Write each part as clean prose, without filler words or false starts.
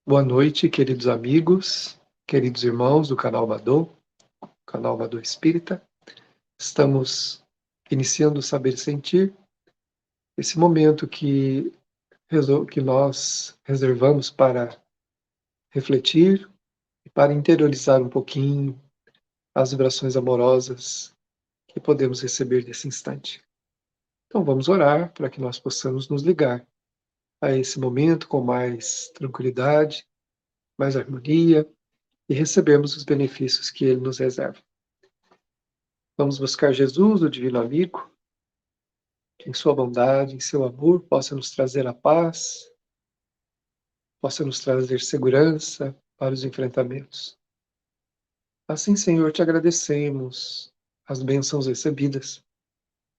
Boa noite, queridos amigos, queridos irmãos do canal Madô Espírita. Estamos iniciando o Saber Sentir, esse momento que nós reservamos para refletir e para interiorizar um pouquinho as vibrações amorosas que podemos receber nesse instante. Então vamos orar para que nós possamos nos ligar a esse momento com mais tranquilidade, mais harmonia e recebermos os benefícios que ele nos reserva. Vamos buscar Jesus, o Divino Amigo, que em sua bondade, em seu amor, possa nos trazer a paz, possa nos trazer segurança para os enfrentamentos. Assim, Senhor, te agradecemos as bênçãos recebidas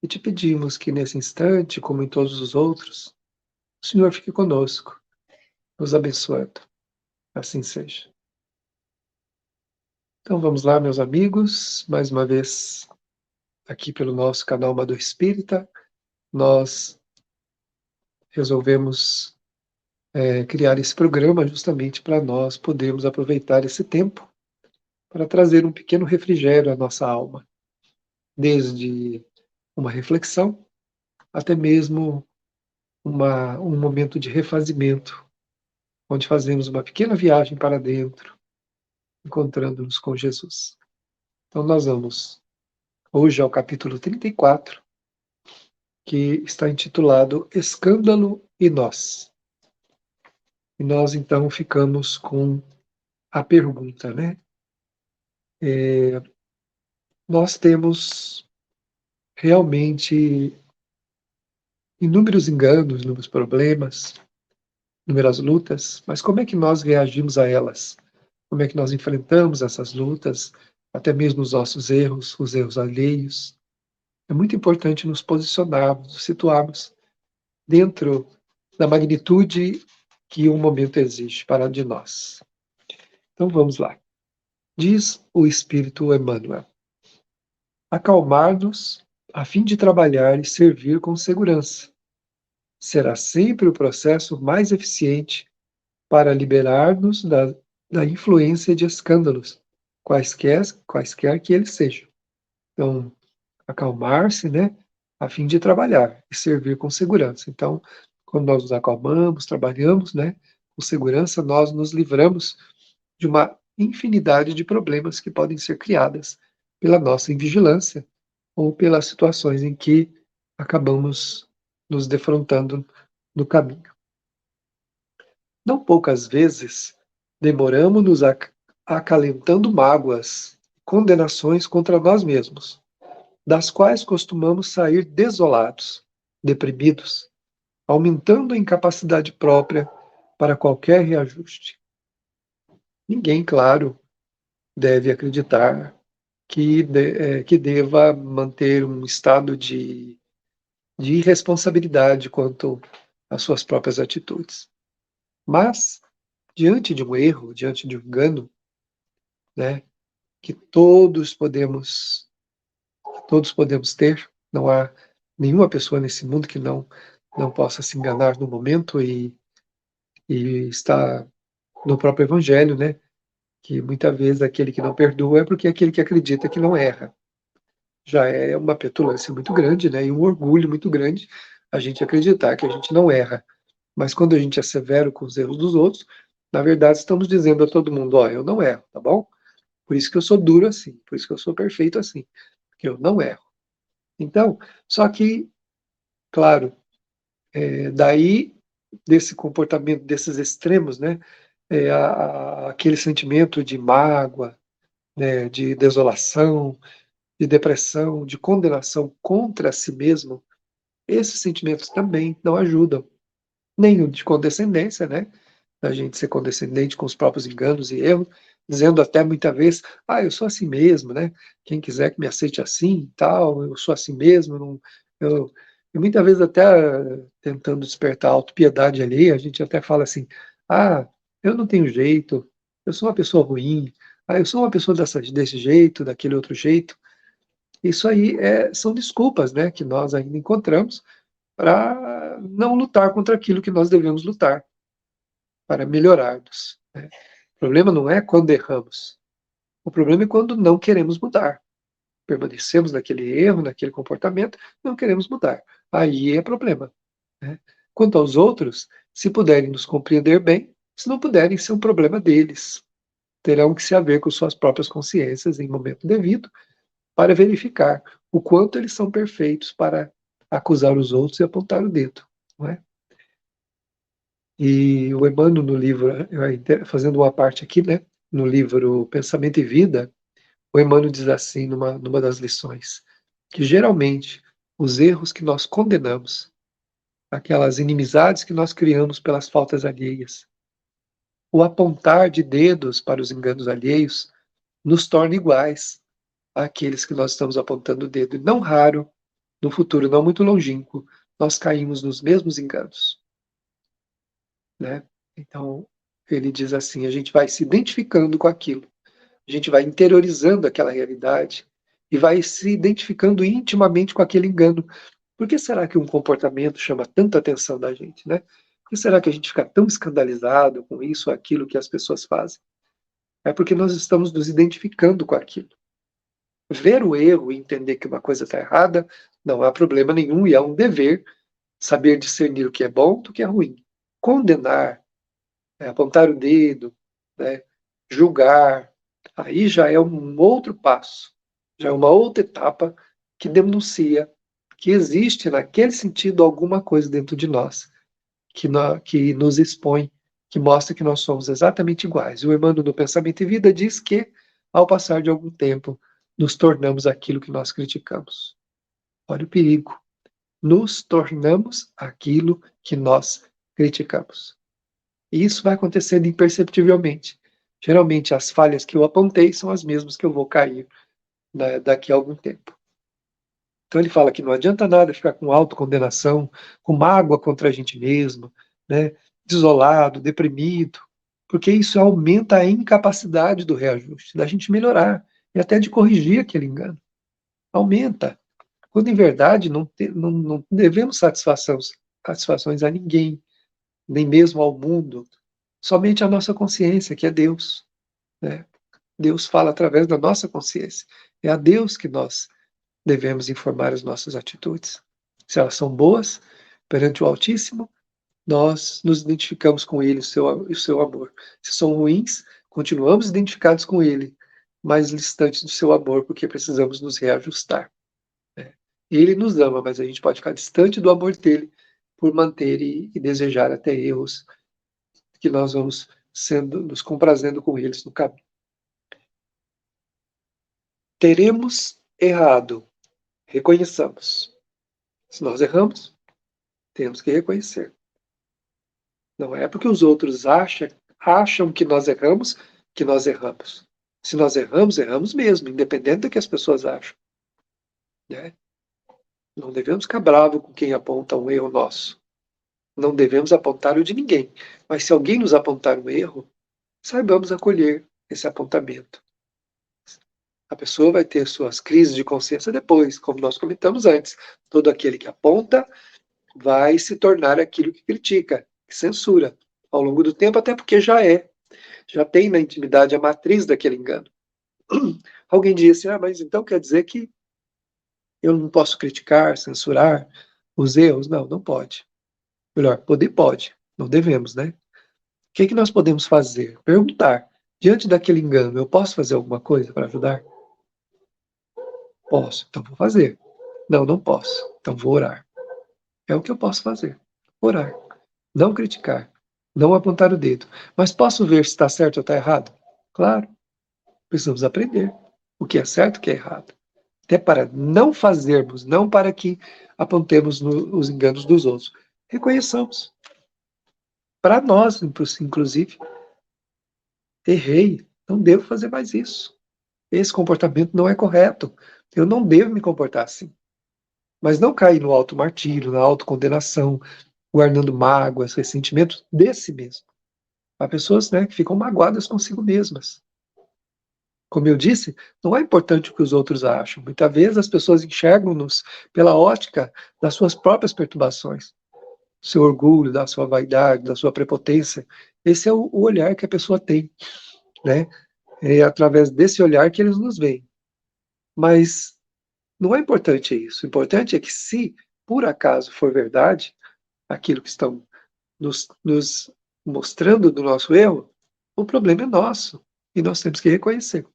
e te pedimos que nesse instante, como em todos os outros, o Senhor fique conosco, nos abençoando. Assim seja. Então vamos lá, meus amigos, mais uma vez aqui pelo nosso canal Madô Espírita, nós resolvemos criar esse programa justamente para nós podermos aproveitar esse tempo para trazer um pequeno refrigério à nossa alma, desde uma reflexão até mesmo um momento de refazimento, onde fazemos uma pequena viagem para dentro, encontrando-nos com Jesus. Então nós vamos hoje ao capítulo 34, que está intitulado Escândalo e Nós. E nós então ficamos com a pergunta, né? Nós temos realmente inúmeros enganos, inúmeros problemas, inúmeras lutas, mas como é que nós reagimos a elas? Como é que nós enfrentamos essas lutas, até mesmo os nossos erros, os erros alheios? É muito importante nos posicionarmos, nos situarmos dentro da magnitude que o momento exige para de nós. Então vamos lá. Diz o Espírito Emmanuel: acalmar-nos a fim de trabalhar e servir com segurança será sempre o processo mais eficiente para liberar-nos da influência de escândalos, quaisquer que eles sejam. Então, acalmar-se, né, a fim de trabalhar e servir com segurança. Então, quando nós nos acalmamos, trabalhamos, né, com segurança, nós nos livramos de uma infinidade de problemas que podem ser criadas pela nossa invigilância ou pelas situações em que acabamos nos defrontando no caminho. Não poucas vezes demoramo-nos acalentando mágoas, condenações contra nós mesmos, das quais costumamos sair desolados, deprimidos, aumentando a incapacidade própria para qualquer reajuste. Ninguém, claro, deve acreditar que deva manter um estado de irresponsabilidade quanto às suas próprias atitudes. Mas, diante de um erro, diante de um engano, né, que todos podemos ter, não há nenhuma pessoa nesse mundo que não possa se enganar no momento e está no próprio Evangelho, né, que muitas vezes aquele que não perdoa é porque é aquele que acredita que não erra. Já é uma petulância muito grande, né, e um orgulho muito grande a gente acreditar que a gente não erra. Mas quando a gente é severo com os erros dos outros, na verdade estamos dizendo a todo mundo, ó, eu não erro, tá bom? Por isso que eu sou duro assim, por isso que eu sou perfeito assim, porque eu não erro. Então, só que, claro, daí, desse comportamento, desses extremos, né, aquele sentimento de mágoa, né, de desolação, de depressão, de condenação contra si mesmo, esses sentimentos também não ajudam. Nem o de condescendência, né, a gente ser condescendente com os próprios enganos e erros, dizendo até muitas vezes, eu sou assim mesmo, né? Quem quiser que me aceite assim e tal, eu sou assim mesmo, não, eu, e muitas vezes até tentando despertar a autopiedade ali, a gente até fala assim, eu não tenho jeito, eu sou uma pessoa ruim, eu sou uma pessoa desse jeito, daquele outro jeito. Isso aí são desculpas, né, que nós ainda encontramos para não lutar contra aquilo que nós devemos lutar. para melhorarmos, né? O problema não é quando erramos. O problema é quando não queremos mudar. Permanecemos naquele erro, naquele comportamento, não queremos mudar. Aí é problema, né? Quanto aos outros, se puderem nos compreender bem, se não puderem, isso é um problema deles. Terão que se haver com suas próprias consciências em momento devido para verificar o quanto eles são perfeitos para acusar os outros e apontar o dedo, não é? E o Emmanuel no livro, fazendo uma parte aqui, né, no livro Pensamento e Vida, o Emmanuel diz assim numa das lições, que geralmente os erros que nós condenamos, aquelas inimizades que nós criamos pelas faltas alheias, o apontar de dedos para os enganos alheios, nos torna iguais àqueles que nós estamos apontando o dedo. E não raro, no futuro não muito longínquo, nós caímos nos mesmos enganos, né? Então, ele diz assim, a gente vai se identificando com aquilo, a gente vai interiorizando aquela realidade e vai se identificando intimamente com aquele engano. Por que será que um comportamento chama tanta atenção da gente, né? Por que será que a gente fica tão escandalizado com isso ou aquilo que as pessoas fazem? É porque nós estamos nos identificando com aquilo. Ver o erro e entender que uma coisa está errada não há problema nenhum e é um dever saber discernir o que é bom do que é ruim. Condenar, apontar o dedo, né, julgar, aí já é um outro passo, já é uma outra etapa que denuncia que existe naquele sentido alguma coisa dentro de nós que nos expõe, que mostra que nós somos exatamente iguais. O Emmanuel no Pensamento e Vida diz que, ao passar de algum tempo, nos tornamos aquilo que nós criticamos. Olha o perigo. Nos tornamos aquilo que nós criticamos. E isso vai acontecendo imperceptivelmente. Geralmente, as falhas que eu apontei são as mesmas que eu vou cair, né, daqui a algum tempo. Então ele fala que não adianta nada ficar com autocondenação, com mágoa contra a gente mesmo, né, desolado, deprimido, porque isso aumenta a incapacidade do reajuste, da gente melhorar e até de corrigir aquele engano. Aumenta. Quando em verdade não devemos satisfações a ninguém, nem mesmo ao mundo, somente a nossa consciência, que é Deus, né? Deus fala através da nossa consciência. É a Deus que nós devemos informar as nossas atitudes. Se elas são boas, perante o Altíssimo, nós nos identificamos com Ele, o seu amor. Se são ruins, continuamos identificados com Ele, mas distantes do seu amor, porque precisamos nos reajustar, né? Ele nos ama, mas a gente pode ficar distante do amor dele por manter e desejar até erros que nós vamos nos comprazendo com eles no caminho. Teremos errado, reconheçamos. Se nós erramos, temos que reconhecer. Não é porque os outros acham que nós erramos. Se nós erramos, erramos mesmo, independente do que as pessoas acham, né? Não devemos ficar bravos com quem aponta um erro nosso. Não devemos apontar o de ninguém. Mas se alguém nos apontar um erro, saibamos acolher esse apontamento. A pessoa vai ter suas crises de consciência depois, como nós comentamos antes. Todo aquele que aponta vai se tornar aquilo que critica, que censura, ao longo do tempo, até porque já tem na intimidade a matriz daquele engano. Alguém disse, mas então quer dizer que eu não posso criticar, censurar os erros? Não, não pode. Melhor, poder pode, não devemos, né? O que nós podemos fazer? Perguntar, diante daquele engano, eu posso fazer alguma coisa para ajudar? Posso, então vou fazer. Não, não posso, então vou orar. É o que eu posso fazer, orar. Não criticar, não apontar o dedo. Mas posso ver se está certo ou está errado? Claro, precisamos aprender o que é certo e o que é errado. Até para não fazermos, não para que apontemos os enganos dos outros. Reconheçamos. Para nós, inclusive, errei, não devo fazer mais isso. Esse comportamento não é correto. Eu não devo me comportar assim. Mas não cair no auto-martírio, na autocondenação, guardando mágoas, ressentimentos de si mesmo. Há pessoas, né, que ficam magoadas consigo mesmas. Como eu disse, não é importante o que os outros acham. Muitas vezes as pessoas enxergam-nos pela ótica das suas próprias perturbações, do seu orgulho, da sua vaidade, da sua prepotência. Esse é o olhar que a pessoa tem, né? É através desse olhar que eles nos veem. Mas não é importante isso. O importante é que, se por acaso for verdade aquilo que estão nos mostrando do nosso erro, o problema é nosso e nós temos que reconhecer.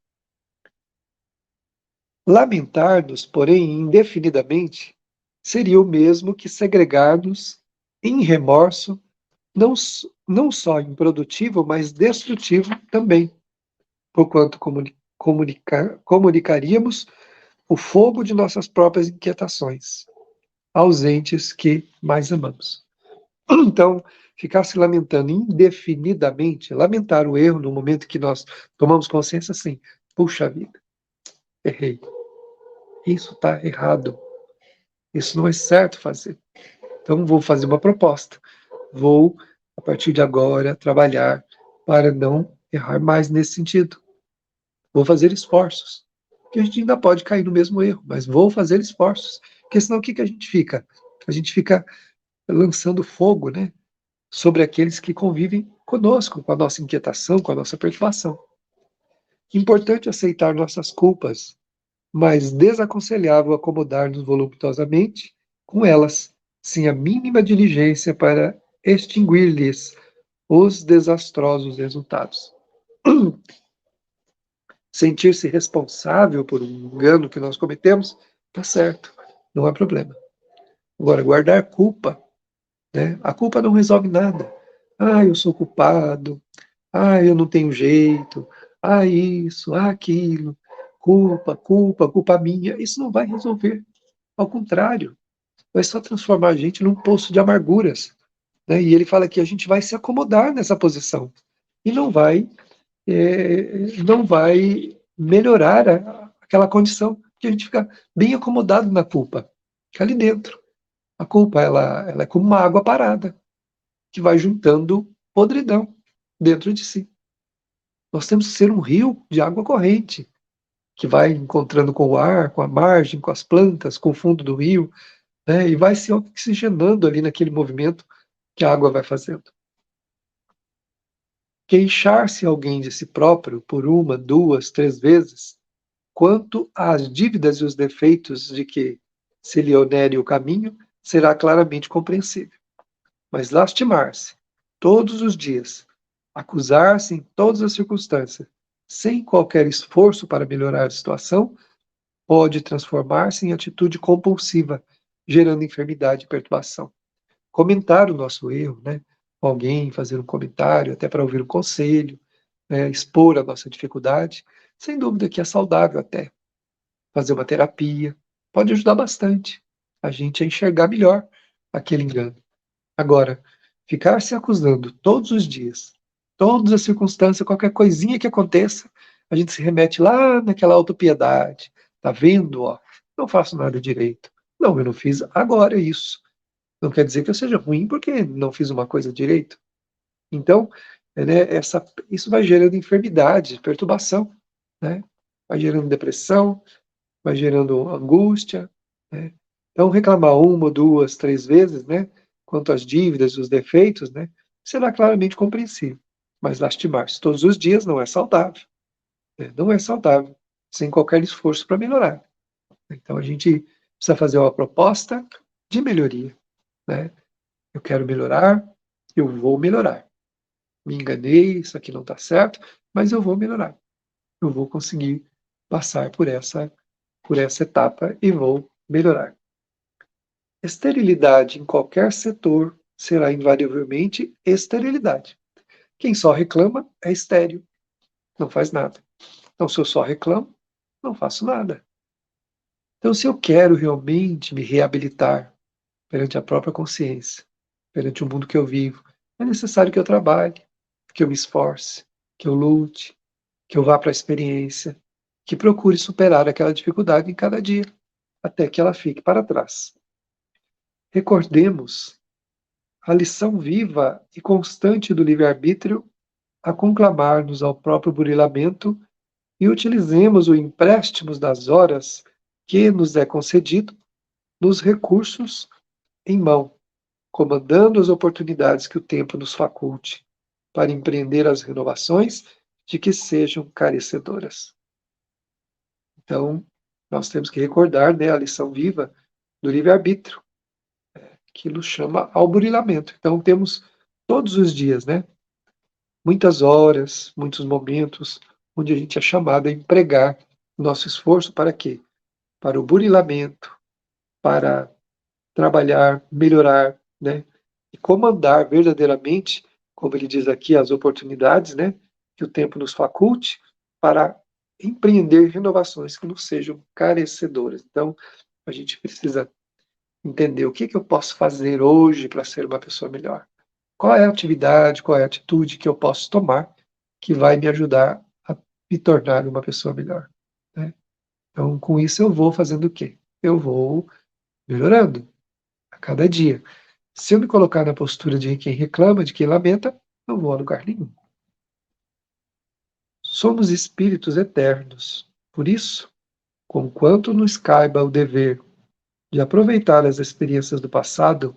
Lamentar-nos, porém, indefinidamente, seria o mesmo que segregar-nos em remorso, não só improdutivo, mas destrutivo também, porquanto comunicaríamos o fogo de nossas próprias inquietações, ausentes que mais amamos. Então, ficar se lamentando indefinidamente, lamentar o erro no momento que nós tomamos consciência, assim, puxa vida, errei, isso está errado, isso não é certo fazer. Então, vou fazer uma proposta, vou, a partir de agora, trabalhar para não errar mais nesse sentido. Vou fazer esforços, porque a gente ainda pode cair no mesmo erro, mas vou fazer esforços, porque senão o que a gente fica? A gente fica lançando fogo, né, sobre aqueles que convivem conosco, com a nossa inquietação, com a nossa perturbação. Importante aceitar nossas culpas, mas desaconselhável acomodar-nos voluntariosamente com elas, sem a mínima diligência para extinguir-lhes os desastrosos resultados. Sentir-se responsável por um engano que nós cometemos, tá certo, não há problema. Agora, guardar culpa, né? A culpa não resolve nada. Ah, eu sou culpado. Ah, eu não tenho jeito. Ah, isso, ah, aquilo. Culpa, culpa, culpa minha. Isso não vai resolver. Ao contrário, vai só transformar a gente num poço de amarguras, né? E ele fala que a gente vai se acomodar nessa posição e não vai melhorar aquela condição, que a gente fica bem acomodado na culpa, fica ali dentro. A culpa, ela é como uma água parada, que vai juntando podridão dentro de si. Nós temos que ser um rio de água corrente, que vai encontrando com o ar, com a margem, com as plantas, com o fundo do rio, né, e vai se oxigenando ali naquele movimento que a água vai fazendo. Queixar-se alguém de si próprio por uma, duas, três vezes, quanto às dívidas e os defeitos de que se lhe onere o caminho, será claramente compreensível. Mas lastimar-se todos os dias, acusar-se em todas as circunstâncias, sem qualquer esforço para melhorar a situação, pode transformar-se em atitude compulsiva, gerando enfermidade e perturbação. Comentar o nosso erro, né? Alguém fazer um comentário, até para ouvir um conselho, né? Expor a nossa dificuldade, sem dúvida que é saudável até. Fazer uma terapia pode ajudar bastante a gente a enxergar melhor aquele engano. Agora, ficar se acusando todos os dias, todas as circunstâncias, qualquer coisinha que aconteça, a gente se remete lá naquela autopiedade. Tá vendo, ó? Não faço nada direito. Não, eu não fiz agora isso. Não quer dizer que eu seja ruim porque não fiz uma coisa direito. Então, né, isso vai gerando enfermidade, perturbação, né? Vai gerando depressão, vai gerando angústia, né? Então, reclamar uma, duas, três vezes, né, quanto às dívidas, os defeitos, né, será claramente compreensível. Mas lastimar-se todos os dias não é saudável, né? Não é saudável, sem qualquer esforço para melhorar. Então, a gente precisa fazer uma proposta de melhoria, né? Eu quero melhorar, eu vou melhorar. Me enganei, isso aqui não está certo, mas eu vou melhorar. Eu vou conseguir passar por essa etapa e vou melhorar. Esterilidade em qualquer setor será invariavelmente esterilidade. Quem só reclama é estéril, não faz nada. Então, se eu só reclamo, não faço nada. Então, se eu quero realmente me reabilitar perante a própria consciência, perante o mundo que eu vivo, é necessário que eu trabalhe, que eu me esforce, que eu lute, que eu vá para a experiência, que procure superar aquela dificuldade em cada dia, até que ela fique para trás. Recordemos a lição viva e constante do livre-arbítrio a conclamar-nos ao próprio burilamento e utilizemos o empréstimo das horas que nos é concedido nos recursos em mão, comandando as oportunidades que o tempo nos faculte, para empreender as renovações de que sejam carecedoras. Então, nós temos que recordar, né, a lição viva do livre-arbítrio, que nos chama ao burilamento. Então, temos todos os dias, né, muitas horas, muitos momentos, onde a gente é chamado a empregar o nosso esforço para quê? Para o burilamento, para trabalhar, melhorar, né, e comandar verdadeiramente, como ele diz aqui, as oportunidades, né, que o tempo nos faculte, para empreender renovações que não sejam carecedoras. Então, a gente precisa entender o que eu posso fazer hoje para ser uma pessoa melhor. Qual é a atividade, qual é a atitude que eu posso tomar que vai me ajudar a me tornar uma pessoa melhor, né? Então, com isso eu vou fazendo o quê? Eu vou melhorando a cada dia. Se eu me colocar na postura de quem reclama, de quem lamenta, não vou a lugar nenhum. Somos espíritos eternos. Por isso, conquanto nos caiba o dever de aproveitar as experiências do passado,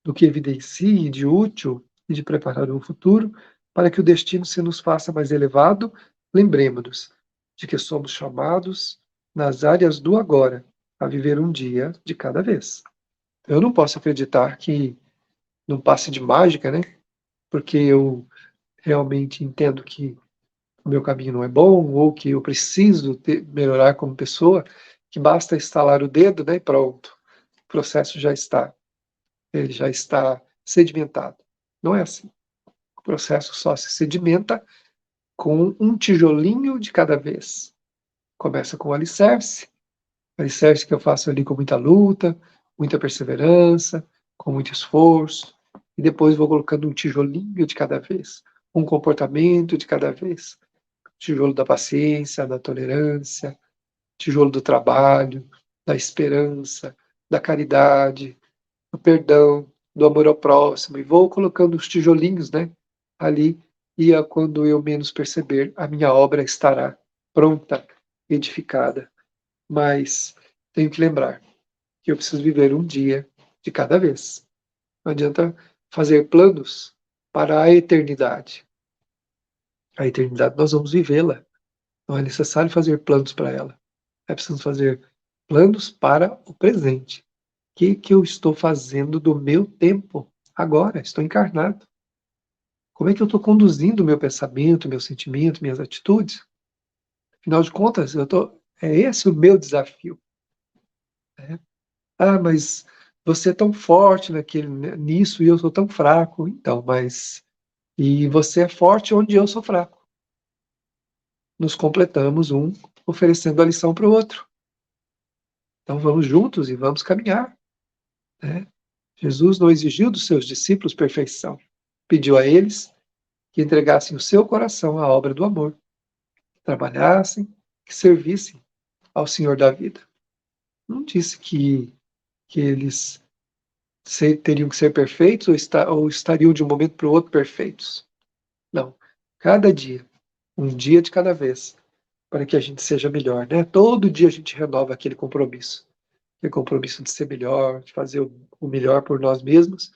do que evidencie de útil e de preparar o futuro, para que o destino se nos faça mais elevado, lembremos-nos de que somos chamados, nas áreas do agora, a viver um dia de cada vez. Eu não posso acreditar que num passe de mágica, né? Porque eu realmente entendo que o meu caminho não é bom ou que eu preciso melhorar como pessoa, que basta estalar o dedo, né, e pronto, o processo já está, ele já está sedimentado. Não é assim. O processo só se sedimenta com um tijolinho de cada vez. Começa com o alicerce que eu faço ali com muita luta, muita perseverança, com muito esforço, e depois vou colocando um tijolinho de cada vez, um comportamento de cada vez. Tijolo da paciência, da tolerância, tijolo do trabalho, da esperança, da caridade, do perdão, do amor ao próximo, e vou colocando os tijolinhos, né, ali, e quando eu menos perceber, a minha obra estará pronta, edificada. Mas tenho que lembrar que eu preciso viver um dia de cada vez. Não adianta fazer planos para a eternidade. A eternidade nós vamos vivê-la. Não é necessário fazer planos para ela. É preciso fazer planos para o presente. O que eu estou fazendo do meu tempo agora? Estou encarnado. Como é que eu estou conduzindo o meu pensamento, meu sentimento, minhas atitudes? Afinal de contas, é esse o meu desafio, né? Ah, mas você é tão forte nisso e eu sou tão fraco. Então, mas e você é forte onde eu sou fraco. Nos completamos um oferecendo a lição para o outro. Então vamos juntos e vamos caminhar, né? Jesus não exigiu dos seus discípulos perfeição. Pediu a eles que entregassem o seu coração à obra do amor, que trabalhassem, que servissem ao Senhor da vida. Não disse que eles teriam que ser perfeitos ou estariam de um momento para o outro perfeitos. Não. Cada dia, um dia de cada vez, para que a gente seja melhor, né? Todo dia a gente renova aquele compromisso. Aquele compromisso de ser melhor, de fazer o melhor por nós mesmos,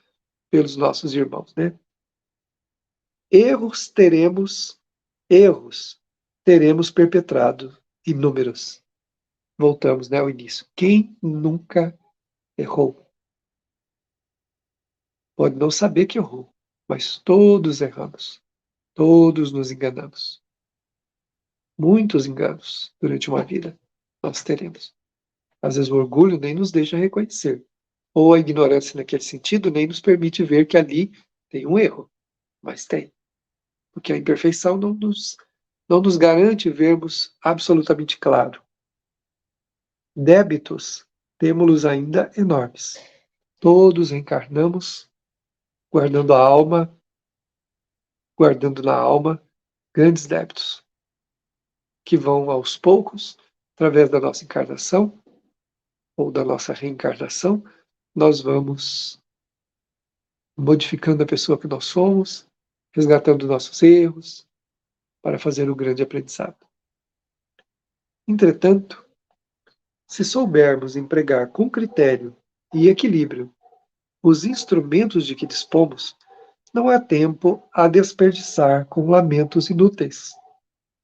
pelos nossos irmãos, né? Erros teremos, erros teremos perpetrado inúmeros. Voltamos, né, ao início. Quem nunca errou? Pode não saber que errou, mas todos erramos. Todos nos enganamos. Muitos enganos durante uma vida nós teremos. Às vezes o orgulho nem nos deixa reconhecer, ou a ignorância naquele sentido nem nos permite ver que ali tem um erro, mas tem. Porque a imperfeição não nos garante vermos absolutamente claro. Débitos temos-los ainda enormes. Todos encarnamos, guardando a alma, guardando na alma grandes débitos, que vão aos poucos, através da nossa encarnação, ou da nossa reencarnação, nós vamos modificando a pessoa que nós somos, resgatando nossos erros, para fazer o grande aprendizado. Entretanto, se soubermos empregar com critério e equilíbrio os instrumentos de que dispomos, não há tempo a desperdiçar com lamentos inúteis,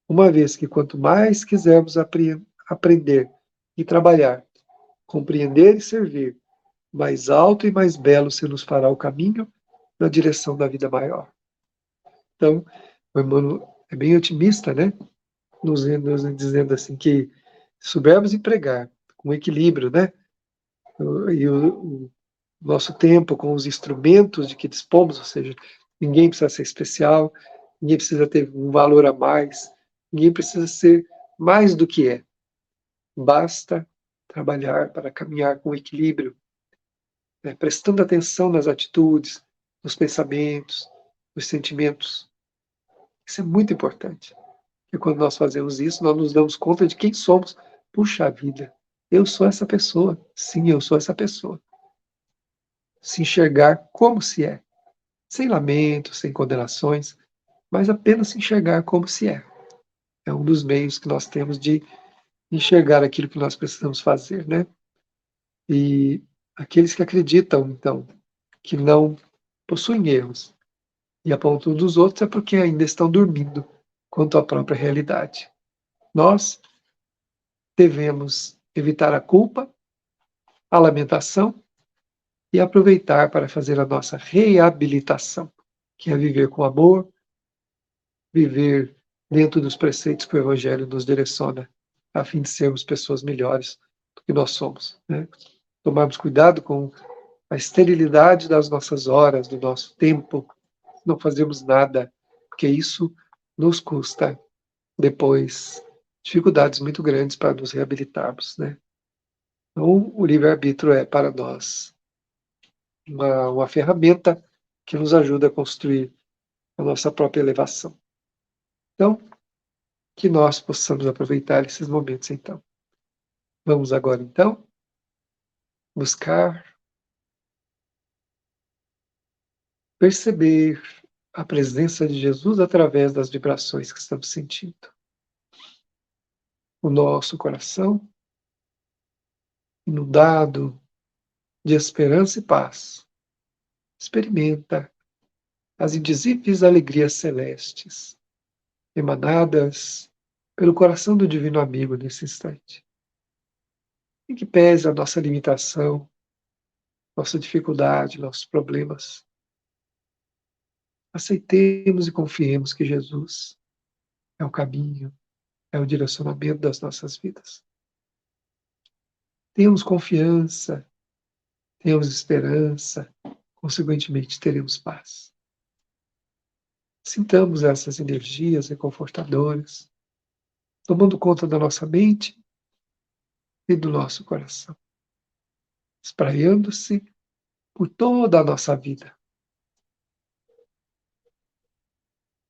uma vez que quanto mais quisermos aprender e trabalhar, compreender e servir, mais alto e mais belo se nos fará o caminho na direção da vida maior. Então, o Emmanuel é bem otimista, né? Nos dizendo assim que se soubermos empregar com equilíbrio, né? E o nosso tempo com os instrumentos de que dispomos, ou seja, ninguém precisa ser especial, ninguém precisa ter um valor a mais, ninguém precisa ser mais do que é. Basta trabalhar para caminhar com equilíbrio, né? Prestando atenção nas atitudes, nos pensamentos, nos sentimentos. Isso é muito importante. E quando nós fazemos isso, nós nos damos conta de quem somos. Puxa vida, eu sou essa pessoa. Sim, eu sou essa pessoa. Se enxergar como se é, sem lamentos, sem condenações, mas apenas se enxergar como se é. É um dos meios que nós temos de enxergar aquilo que nós precisamos fazer, né? E aqueles que acreditam, então, que não possuem erros e apontam dos outros é porque ainda estão dormindo quanto à própria realidade. Nós devemos evitar a culpa, a lamentação e aproveitar para fazer a nossa reabilitação, que é viver com amor, viver dentro dos preceitos que o Evangelho nos direciona, a fim de sermos pessoas melhores do que nós somos, né? Tomarmos cuidado com a esterilidade das nossas horas, do nosso tempo, não fazermos nada, porque isso nos custa depois dificuldades muito grandes para nos reabilitarmos, né? Então, o livre-arbítrio é para nós uma ferramenta que nos ajuda a construir a nossa própria elevação. Então, que nós possamos aproveitar esses momentos, então. Vamos agora, então, buscar perceber a presença de Jesus através das vibrações que estamos sentindo. O nosso coração, inundado de esperança e paz, experimenta as indizíveis alegrias celestes, emanadas pelo coração do Divino Amigo nesse instante. Em que pese a nossa limitação, nossa dificuldade, nossos problemas, aceitemos e confiemos que Jesus é o caminho, é o direcionamento das nossas vidas. Tenhamos confiança, tenhamos esperança, consequentemente teremos paz. Sintamos essas energias reconfortadoras, tomando conta da nossa mente e do nosso coração, espraiando-se por toda a nossa vida.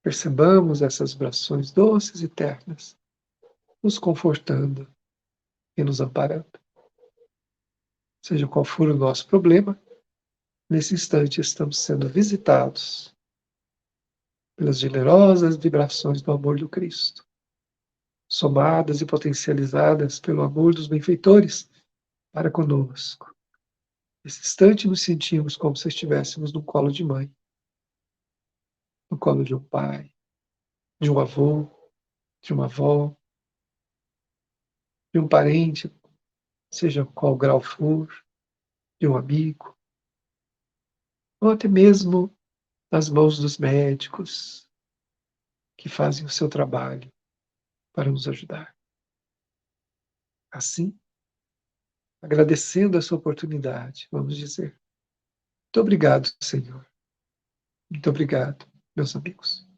Percebamos essas vibrações doces e ternas, nos confortando e nos amparando. Seja qual for o nosso problema, nesse instante estamos sendo visitados pelas generosas vibrações do amor do Cristo, somadas e potencializadas pelo amor dos benfeitores para conosco. Nesse instante nos sentimos como se estivéssemos no colo de mãe, no colo de um pai, de um avô, de uma avó, de um parente, seja qual grau for, de um amigo, ou até mesmo nas mãos dos médicos que fazem o seu trabalho para nos ajudar. Assim, agradecendo essa oportunidade, vamos dizer: muito obrigado, Senhor. Muito obrigado, meus amigos.